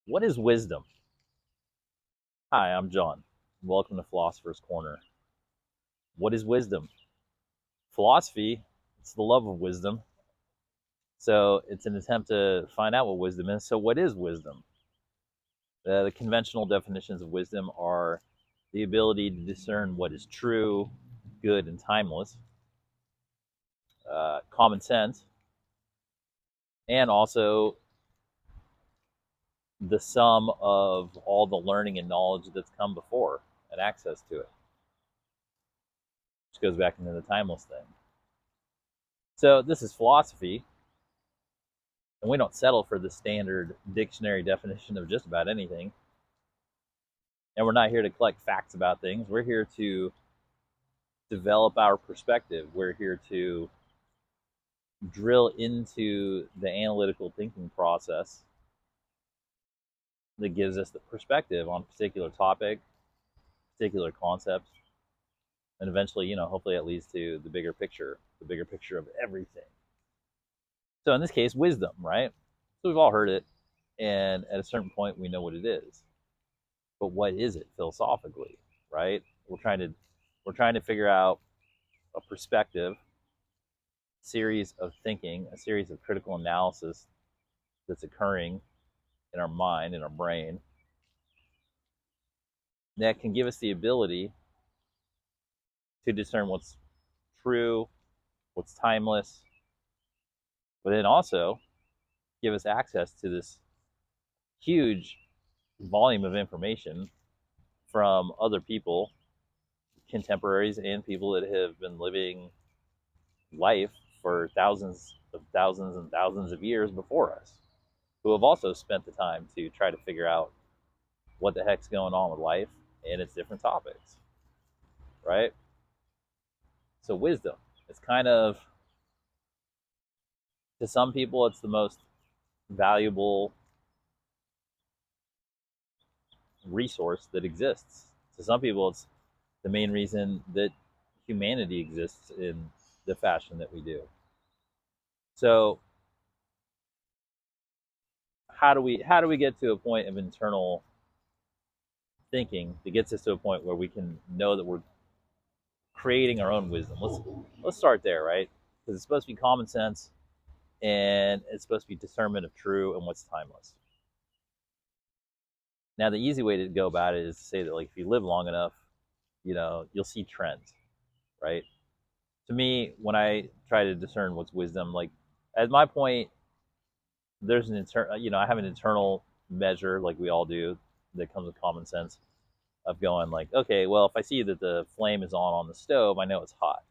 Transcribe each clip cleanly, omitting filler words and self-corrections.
What is wisdom? Hi, I'm John. Welcome to Philosopher's Corner. What is wisdom? Philosophy, it's the love of wisdom. So it's an attempt to find out what wisdom is. So, what is wisdom? The conventional definitions of wisdom are the ability to discern what is true, good, and timeless, common sense, and also the sum of all the learning and knowledge that's come before and access to it, which goes back into the timeless thing. So, this is philosophy, and we don't settle for the standard dictionary definition of just about anything. And we're not here to collect facts about things. We're here to develop our perspective. We're here to drill into the analytical thinking process that gives us the perspective on a particular topic, particular concepts, and eventually, hopefully it leads to the bigger picture of everything. So in this case, wisdom, right? So we've all heard it, and at a certain point, we know what it is. But what is it philosophically, right? We're trying to figure out a perspective, series of thinking, a series of critical analysis that's occurring in our mind, in our brain, that can give us the ability to discern what's true, what's timeless, but then also give us access to this huge volume of information from other people, contemporaries, and people that have been living life for thousands and thousands of years before us, who have also spent the time to try to figure out what the heck's going on with life and its different topics, right? So wisdom, it's kind of, to some people, it's the most valuable resource that exists. To some people, it's the main reason that humanity exists in the fashion that we do. So how do we get to a point of internal thinking that gets us to a point where we can know that we're creating our own wisdom? Let's start there, right? Because it's supposed to be common sense, and it's supposed to be discernment of true and what's timeless. Now, the easy way to go about it is to say that, like, if you live long enough, you'll see trends, right? To me, when I try to discern what's wisdom, like, at my point, there's an internal, I have an internal measure, like we all do, that comes with common sense, of going like, okay, well, if I see that the flame is on the stove, I know it's hot,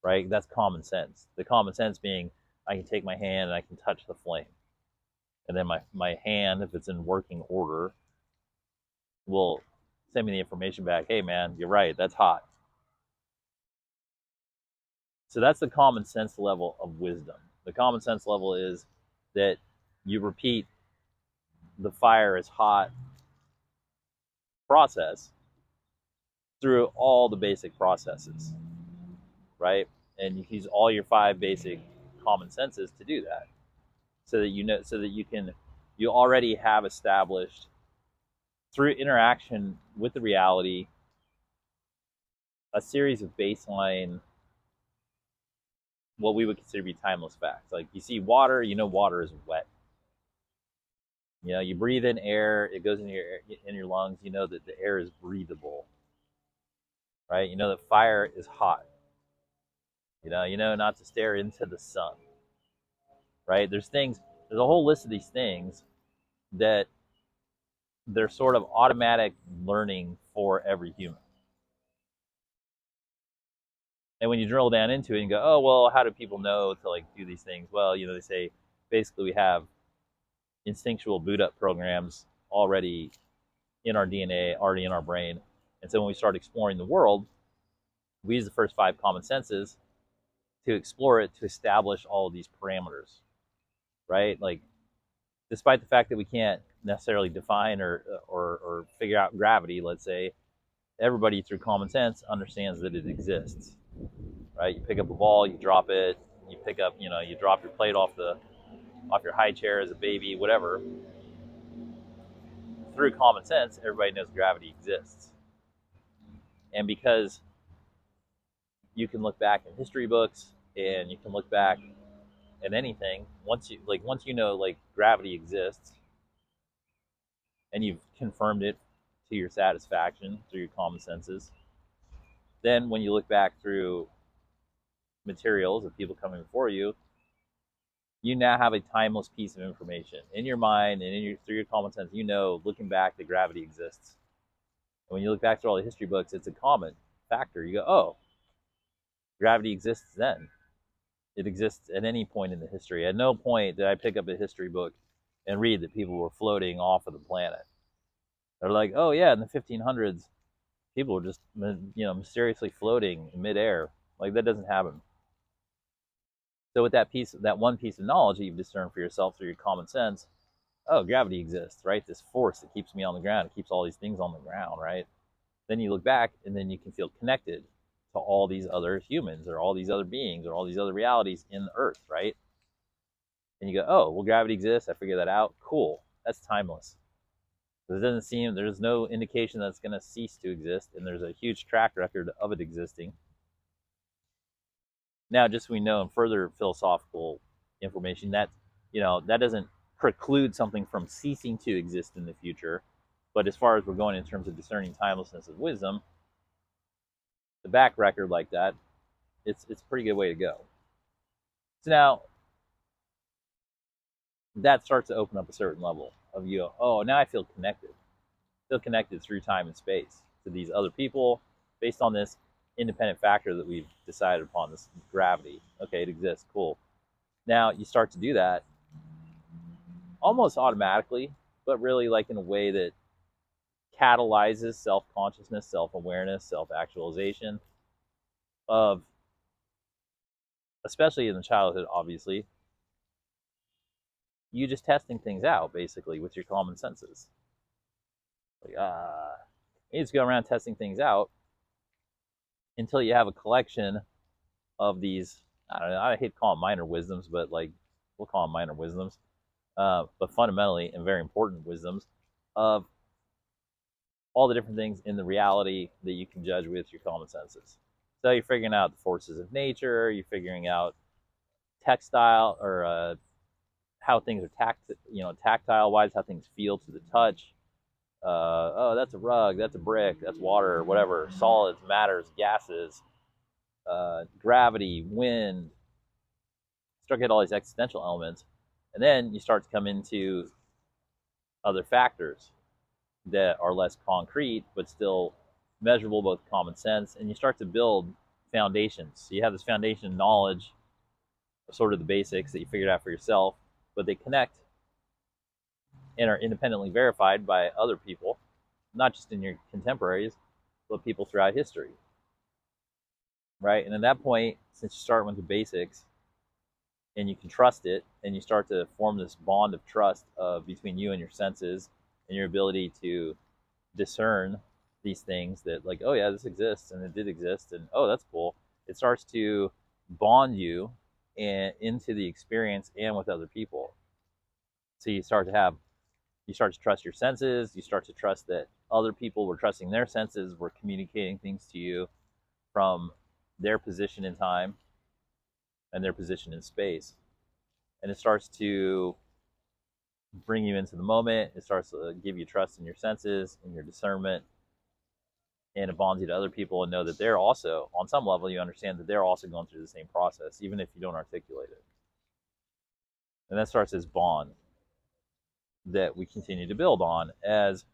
right? That's common sense. The common sense being, I can take my hand and I can touch the flame, and then my hand, if it's in working order, will send me the information back. Hey, man, you're right. That's hot. So that's the common sense level of wisdom. The common sense level is that you repeat the fire is hot process through all the basic processes, right? And you use all your 5 basic common senses to do that, so that you already have established, through interaction with the reality, a series of baseline, what we would consider to be timeless facts. Like, you see water, water is wet. You breathe in air, it goes in your lungs. You know that the air is breathable, right? You know that fire is hot. You know not to stare into the sun, right? There's a whole list of these things that they're sort of automatic learning for every human. And when you drill down into it and go, oh, well, how do people know to, like, do these things? Well, they say basically we have instinctual boot up programs already in our DNA, already in our brain. And so when we start exploring the world, we use the first 5 common senses to explore it, to establish all of these parameters, right? Like, despite the fact that we can't necessarily define or figure out gravity, let's say, everybody through common sense understands that it exists, right? You pick up a ball, you drop it, you pick up, you drop your plate off your high chair as a baby, whatever. through common sense, everybody knows gravity exists. And because you can look back in history books and you can look back at anything, once you know like gravity exists and you've confirmed it to your satisfaction through your common senses, then when you look back through materials of people coming before you, you now have a timeless piece of information in your mind and through your common sense. You know, looking back, that gravity exists. And when you look back through all the history books, it's a common factor. You go, oh, gravity exists then. It exists at any point in the history. At no point did I pick up a history book and read that people were floating off of the planet. They're like, oh yeah, in the 1500s, people were just mysteriously floating in midair. Like, that doesn't happen. So with that one piece of knowledge that you've discerned for yourself through your common sense, oh, gravity exists, right? This force that keeps me on the ground, it keeps all these things on the ground, right? Then you look back and then you can feel connected to all these other humans or all these other beings or all these other realities in the earth, right? And you go, oh, well, gravity exists. I figured that out. Cool. That's timeless. It doesn't seem, there's no indication that it's going to cease to exist, and there's a huge track record of it existing. Now, just so we know in further philosophical information, that that doesn't preclude something from ceasing to exist in the future. But as far as we're going in terms of discerning timelessness of wisdom, the back record like that, it's a pretty good way to go. So now that starts to open up a certain level of oh, now I feel connected. I feel connected through time and space to these other people based on this independent factor that we've decided upon, this gravity. Okay, it exists, cool. Now you start to do that almost automatically, but really like in a way that catalyzes self-consciousness, self-awareness, self-actualization of, especially in the childhood, obviously, you just testing things out basically with your common senses. Like, you just go around testing things out until you have a collection of these, I don't know, I hate to call them minor wisdoms, but like, we'll call them minor wisdoms, but fundamentally and very important wisdoms of all the different things in the reality that you can judge with your common senses. So you're figuring out the forces of nature, you're figuring out textile or how things are tactile wise, how things feel to the touch. Oh, that's a rug, that's a brick, that's water, whatever, solids, matters, gases, gravity, wind. Start to get all these existential elements, and then you start to come into other factors that are less concrete but still measurable, both common sense, and you start to build foundations. So you have this foundation knowledge, sort of the basics that you figured out for yourself, but they connect and are independently verified by other people, not just in your contemporaries, but people throughout history, right? And at that point, since you start with the basics and you can trust it, and you start to form this bond of trust between you and your senses and your ability to discern these things that, like, oh yeah, this exists and it did exist, and oh, that's cool. It starts to bond you into the experience and with other people. So you start to trust your senses. You start to trust that other people were trusting their senses, were communicating things to you from their position in time and their position in space. And it starts to bring you into the moment. It starts to give you trust in your senses, in your discernment, and it bonds you to other people and know that they're also, on some level, you understand that they're also going through the same process, even if you don't articulate it. And that starts this bond that we continue to build on as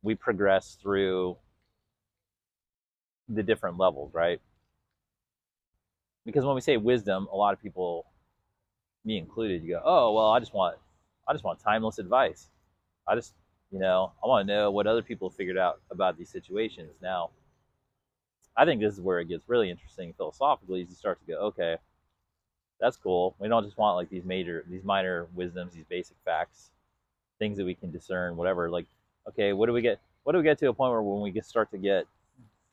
we progress through the different levels, right? Because when we say wisdom, a lot of people, me included, you go, oh, well, I just want timeless advice. I want to know what other people have figured out about these situations. Now, I think this is where it gets really interesting philosophically, is you start to go, okay, that's cool. We don't just want like these minor wisdoms, these basic facts, things that we can discern, whatever. Like, okay, what do we get to a point where when we start to get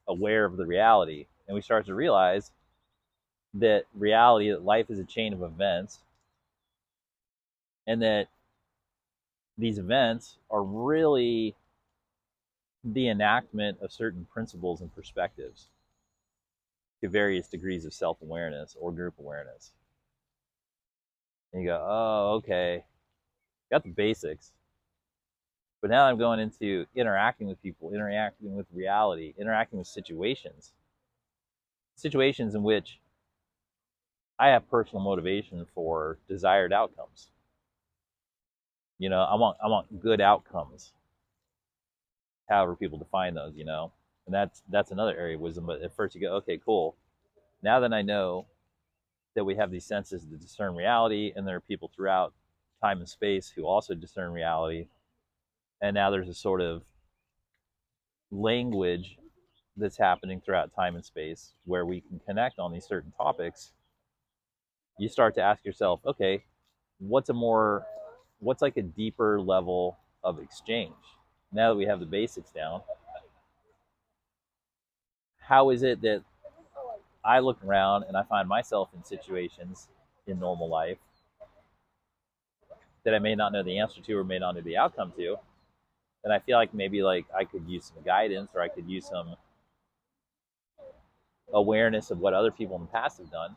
aware of the reality and we start to realize that life is a chain of events, and that these events are really the enactment of certain principles and perspectives to various degrees of self-awareness or group awareness. And you go, oh, okay, got the basics. But now I'm going into interacting with people, interacting with reality, interacting with situations in which I have personal motivation for desired outcomes. You know, I want good outcomes, however people define those, you know. And that's another area of wisdom. But at first you go, okay, cool. Now that I know that we have these senses to discern reality, and there are people throughout time and space who also discern reality, and now there's a sort of language that's happening throughout time and space where we can connect on these certain topics, you start to ask yourself, okay, what's like a deeper level of exchange? Now that we have the basics down, how is it that I look around and I find myself in situations in normal life that I may not know the answer to or may not know the outcome to, and I feel like maybe like I could use some guidance or I could use some awareness of what other people in the past have done.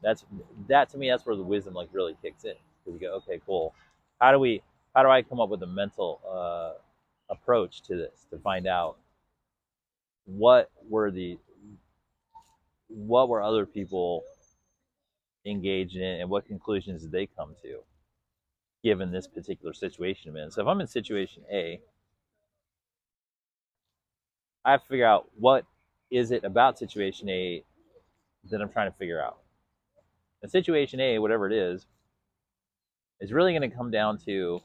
That to me, that's where the wisdom like really kicks in, because you go, okay, cool. How do I come up with a mental approach to this to find out what were other people engaged in and what conclusions did they come to given this particular situation I'm in. So if I'm in situation A, I have to figure out what is it about situation A that I'm trying to figure out. And situation A, whatever it is really going to come down to,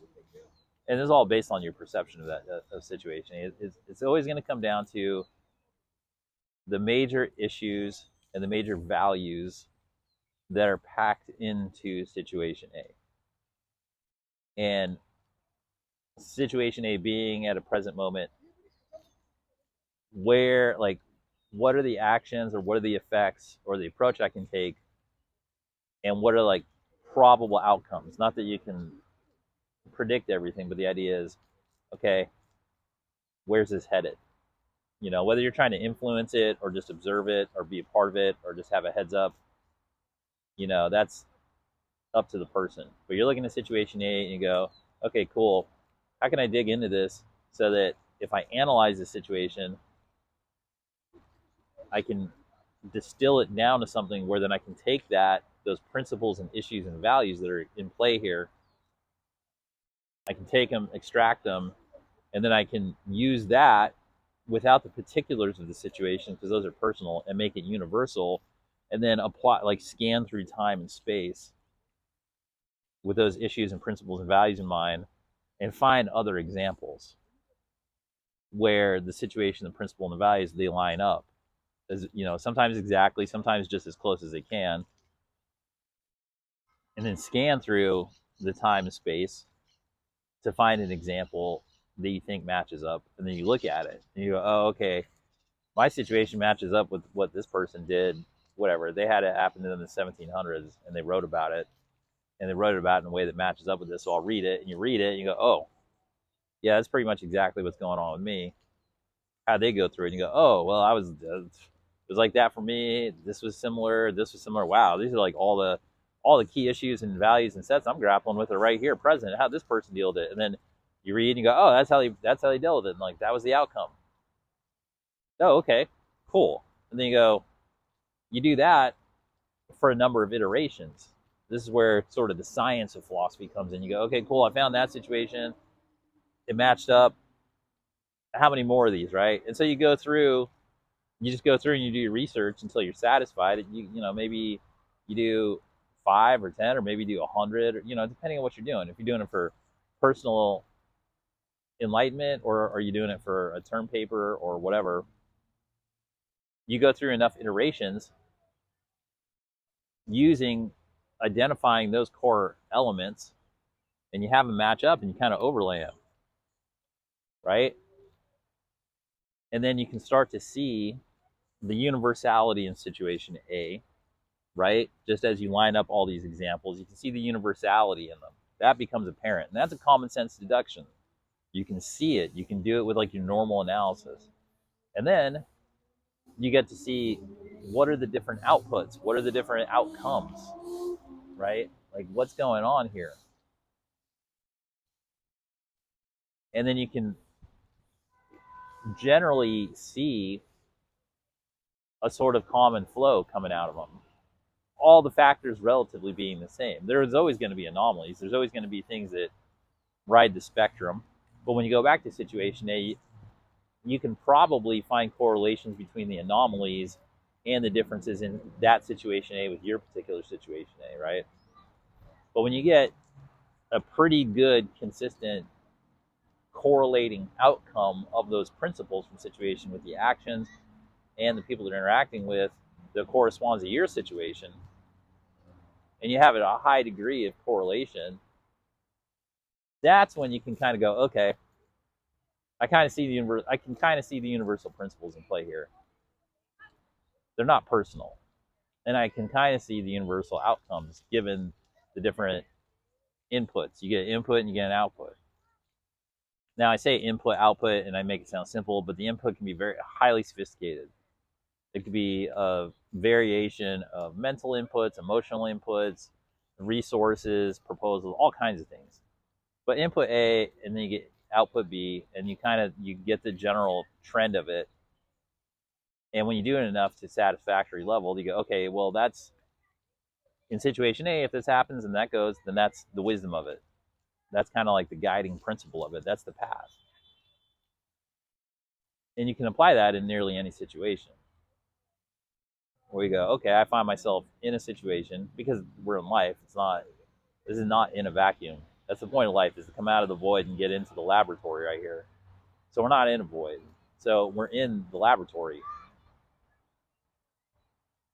and this is all based on your perception of that of situation. It's always going to come down to the major issues and the major values that are packed into situation A. And situation A being at a present moment where, like, what are the actions or what are the effects or the approach I can take, and what are like probable outcomes. Not that you can predict everything, but the idea is, okay, where's this headed? You know, whether you're trying to influence it or just observe it or be a part of it or just have a heads up, you know, that's up to the person. But you're looking at situation A and you go, okay, cool. How can I dig into this so that if I analyze the situation, I can distill it down to something where then I can take those principles and issues and values that are in play here, I can take them, extract them, and then I can use that without the particulars of the situation, because those are personal, and make it universal, and then apply, like, scan through time and space with those issues and principles and values in mind, and find other examples where the situation, the principle, and the values, they line up. As you know, sometimes exactly, sometimes just as close as they can, and then scan through the time and space to find an example that you think matches up, and then you look at it and you go, oh, okay, my situation matches up with what this person did. Whatever, they had it happen to them in the 1700s, and they wrote about it, and they wrote it about it in a way that matches up with this. So I'll read it, and you read it, and you go, oh, yeah, that's pretty much exactly what's going on with me. How they go through it, and you go, oh, well, it was like that for me. This was similar. This was similar. Wow, these are like all the key issues and values and sets I'm grappling with are right here, present. How this person dealt with it, and then you read and you go, oh, that's how they dealt with it, and like that was the outcome. Oh, okay, cool. And then you go, you do that for a number of iterations. This is where sort of the science of philosophy comes in. You go, okay, cool, I found that situation. It matched up. How many more of these, right? And so you just go through and you do your research until you're satisfied. You know, maybe you do 5 or 10, or maybe you do 100, or, you know, depending on what you're doing. If you're doing it for personal enlightenment, or are you doing it for a term paper or whatever, you go through enough iterations identifying those core elements, and you have them match up and you kind of overlay them, right? And then you can start to see the universality in situation A, right? Just as you line up all these examples, you can see the universality in them. That becomes apparent. And that's a common sense deduction. You can see it. You can do it with like your normal analysis. And then you get to see what are the different outputs, what are the different outcomes, right? Like what's going on here. And then you can generally see a sort of common flow coming out of them. All the factors relatively being the same. There's always going to be anomalies. There's always going to be things that ride the spectrum. But when you go back to situation A, you can probably find correlations between the anomalies and the differences in that situation A with your particular situation A, right? But when you get a pretty good, consistent, correlating outcome of those principles from situation with the actions and the people that are interacting with that corresponds to your situation, and you have a high degree of correlation, that's when you can kind of go, okay, I kind of see the I can kind of see the universal principles in play here. They're not personal, and I can kind of see the universal outcomes given the different inputs. You get an input and you get an output. Now I say input, output, and I make it sound simple, but the input can be very highly sophisticated. It could be a variation of mental inputs, emotional inputs, resources, proposals, all kinds of things. But input A, and then you get output B, and you get the general trend of it. And when you do it enough to satisfactory level, you go, okay, well, that's in situation A. If this happens and that goes, then that's the wisdom of it. That's kind of like the guiding principle of it. That's the path. And you can apply that in nearly any situation. Where you go, okay, I find myself in a situation because we're in life. This is not in a vacuum. That's the point of life, is to come out of the void and get into the laboratory right here. So we're not in a void. So we're in the laboratory.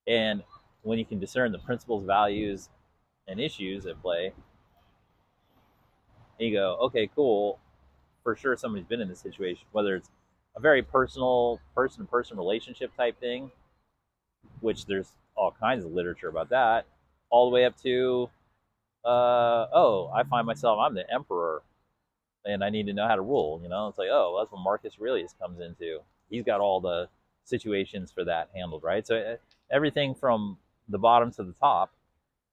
And when you can discern the principles, values, and issues at play, and you go, okay, cool, for sure somebody's been in this situation, whether it's a very personal person-to-person relationship type thing, which there's all kinds of literature about that, all the way up to, I find myself, I'm the emperor, and I need to know how to rule. It's like, oh, that's what Marcus Aurelius comes into. He's got all the situations for that handled, right? So everything from the bottom to the top,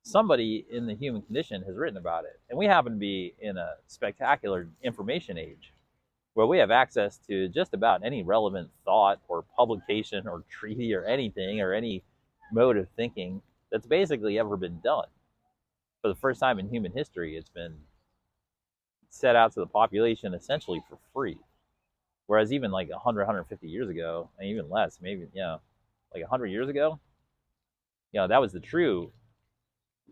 somebody in the human condition has written about it. And we happen to be in a spectacular information age where we have access to just about any relevant thought or publication or treaty or anything or any mode of thinking that's basically ever been done. For the first time in human history, it's been set out to the population essentially for free. Whereas even like 100, 150 years ago, and even less, maybe, like 100 years ago, that was the true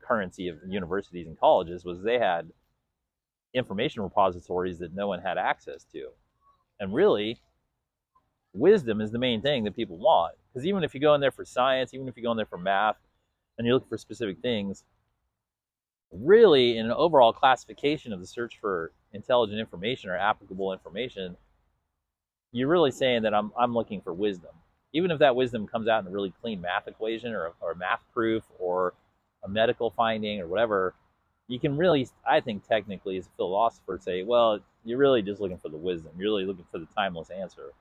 currency of universities and colleges, was they had information repositories that no one had access to. And really, wisdom is the main thing that people want. Because even if you go in there for science, even if you go in there for math, and you're looking for specific things, really, in an overall classification of the search for intelligent information or applicable information, you're really saying that I'm looking for wisdom. Even if that wisdom comes out in a really clean math equation or a math proof or a medical finding or whatever, you can really, I think technically as a philosopher, say, well, you're really just looking for the wisdom. You're really looking for the timeless answer.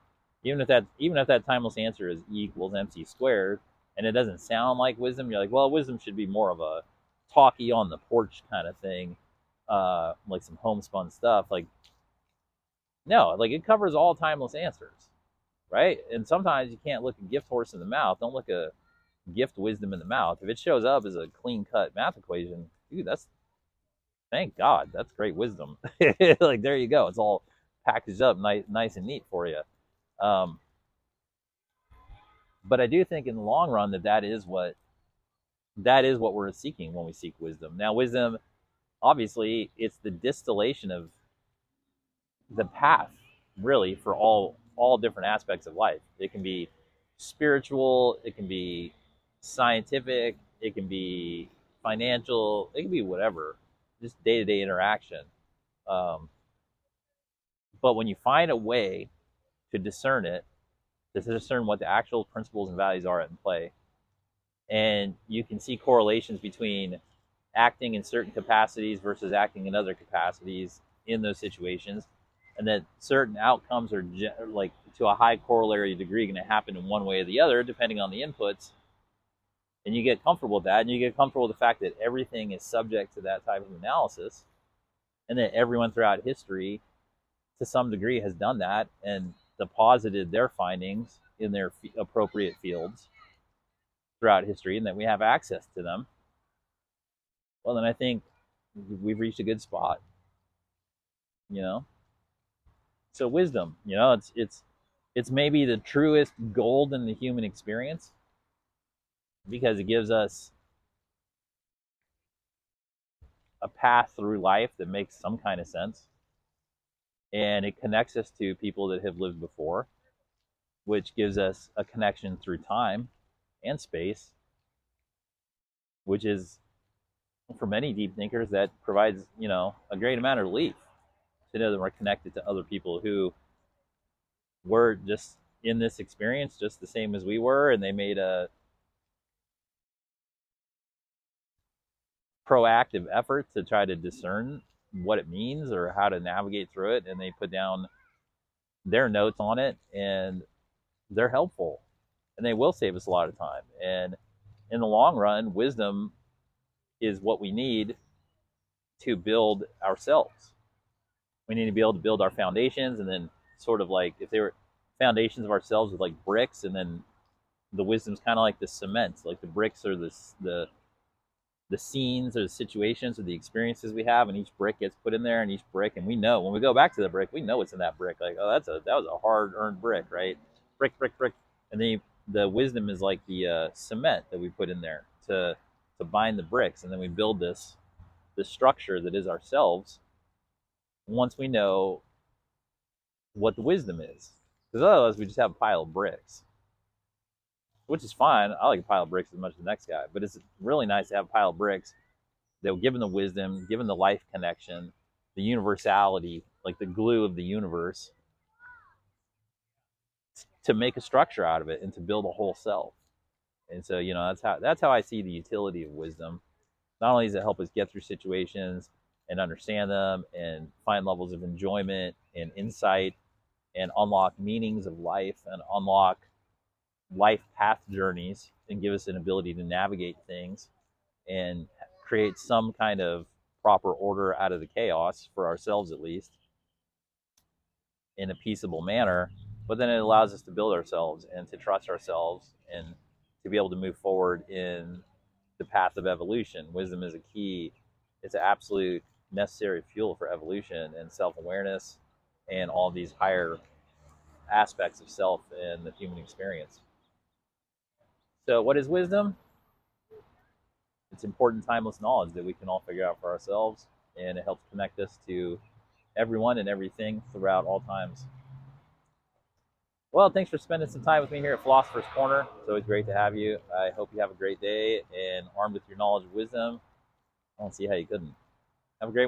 Even if that timeless answer is E equals MC squared, and it doesn't sound like wisdom, you're like, well, wisdom should be more of a talkie on the porch kind of thing, like some homespun stuff. Like, no, like it covers all timeless answers, right? And sometimes you can't look a gift horse in the mouth. Don't look a gift wisdom in the mouth. If it shows up as a clean cut math equation, dude, thank God, that's great wisdom. Like, there you go. It's all packaged up nice and neat for you. But I do think in the long run that is what we're seeking when we seek wisdom. Now, wisdom, obviously, it's the distillation of the path, really, for all different aspects of life. It can be spiritual, it can be scientific, it can be financial, it can be whatever, just day-to-day interaction. But when you find a way to discern it, to discern what the actual principles and values are at play, and you can see correlations between acting in certain capacities versus acting in other capacities in those situations, and that certain outcomes are like to a high corollary degree going to happen in one way or the other depending on the inputs, and you get comfortable with that, and you get comfortable with the fact that everything is subject to that type of analysis, and that everyone throughout history to some degree has done that and deposited their findings in their appropriate fields throughout history, and that we have access to them, well, then I think we've reached a good spot, you know. So wisdom, you know, it's maybe the truest gold in the human experience because it gives us a path through life that makes some kind of sense, and it connects us to people that have lived before, which gives us a connection through time and space, which is, for many deep thinkers, that provides, you know, a great amount of relief to know that we're connected to other people who were just in this experience just the same as we were, and they made a proactive effort to try to discern what it means or how to navigate through it, and they put down their notes on it, and they're helpful, and they will save us a lot of time. And in the long run, wisdom is what we need to build ourselves. We need to be able to build our foundations, and then sort of like if they were foundations of ourselves with like bricks, and then the wisdom's kind of like the cement. Like the bricks are the scenes or the situations or the experiences we have, and each brick gets put in there, and each brick, and we know when we go back to the brick, we know what's in that brick. Like, oh, that was a hard earned brick, right? Brick, brick, brick. And then the wisdom is like the cement that we put in there to bind the bricks, and then we build this structure that is ourselves once we know what the wisdom is. Because otherwise we just have a pile of bricks, which is fine. I like a pile of bricks as much as the next guy, but it's really nice to have a pile of bricks that will give them the wisdom, given the life connection, the universality, like the glue of the universe, to make a structure out of it and to build a whole self. And so, you know, that's how I see the utility of wisdom. Not only does it help us get through situations and understand them and find levels of enjoyment and insight and unlock meanings of life and unlock life path journeys and give us an ability to navigate things and create some kind of proper order out of the chaos, for ourselves at least, in a peaceable manner. But then it allows us to build ourselves and to trust ourselves and to be able to move forward in the path of evolution. Wisdom is a key. It's an absolute necessary fuel for evolution and self-awareness and all these higher aspects of self and the human experience. So what is wisdom? It's important, timeless knowledge that we can all figure out for ourselves, and it helps connect us to everyone and everything throughout all times. Well, thanks for spending some time with me here at Philosopher's Corner. It's always great to have you. I hope you have a great day, and armed with your knowledge of wisdom, I don't see how you couldn't. Have a great one.